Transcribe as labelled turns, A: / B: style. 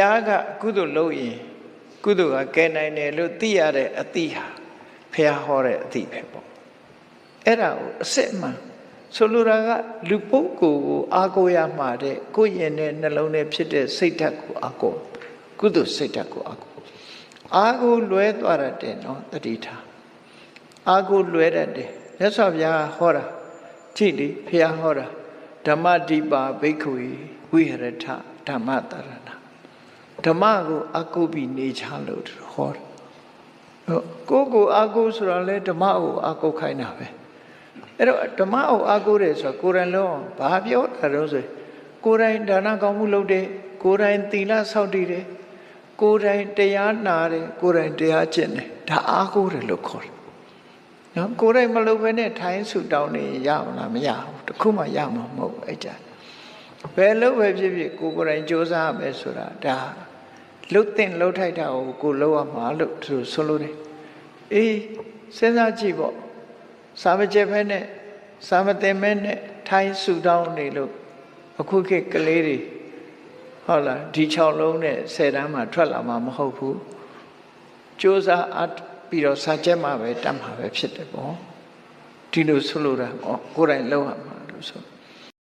A: ះကကုသိုလ်လုပ်ရင်ကုသိုလ်ကကဲနိုင်တယ်လို့သိရတဲ့အသိဟာဖះဟောတဲ့အသိပဲပေါ့အဲ့ဒါကိုအစစ်မှန်ဆိုလိုတာကလူပုဂ္ဂိုလ်ကိုအားကိုးရမှာတဲ့ကိုယ့်ရင်နဲ့နှလုံးနဲ့ဖြစ်တဲ့စိတ်ဓာတ်ကိုအားကိုးကုသိုလ်စိတ်ဓာတ်ကိုအားကိုးလွဲသွားတတ်တယ်နော်တတိထားအားကိုးလွဲတတ်တယ်မြတ်စွာဘုရားဟောတာကြည့်လေဖះဟောတာဓမ္မတိပါဘိက္ခဝေဝိဟရထဓမ္မတရဏဓမ္မကိုအားကိုးပြီးနေချလို့ဟောတယ်ကိုအားကိုးဆိုတာလဲဓမ္မကိုအားကိုးခိုင်းတာပဲအဲ့တော့ဓမ္မကိုအားကိုးတယ်ဆိုတော့ကိုယ်တိုင်လုံးဘာပြောတာတော့ဆိုကိုယ်တိုင်ဒါနကောင်းမှုလုပ်တယ်ကိုယ်တိုင်သီလဆောက်တည်တယ်ကိုယ်တိုင်တရားနာတယ်ကိုယ်တိုင်တရားကျင့်တယ်ဒါအားကိုးတယ်လို့ခေါ်တယ်နော်ကိုယ်တိုင်မလုပ်ဘဲနဲ့ထိုင်ဆူတောင်းနေရမလားမရဘူးတခုမှရမှာမဟုတ်ဘူးအဲ့ကြဘယ်လို့ပဲဖြစ်ဖြစ်ကိုယ်တိုင်စ조사ရမယ်ဆိုတာဒါလှုပ်တင်လှုပ်ထိုက်တာကိုလှုပ်ရမှာလို့သူဆိုလို့တယ်အေးစဉ်းစားကြည့်ပေါ့စာမကျက်ဖဲနဲ့စာမတင်မဲနဲ့ထိုင်ဆူတောင်းနေလို့အခုခေတ်ကလေးတွေဟုတ်လားဒီ6လုံးနဲ့10တန်းမှာထွက်လာမှာမဟုတ်ဘူးစ조사အပ်ပြီးတော့စာကျက်မှာပဲတတ်မှာပဲဖြစ်တယ်ပေါ့ဒီလိုဆိုလိုတာကိုယ်တိုင်လှုပ်ရမှာလို့ဆို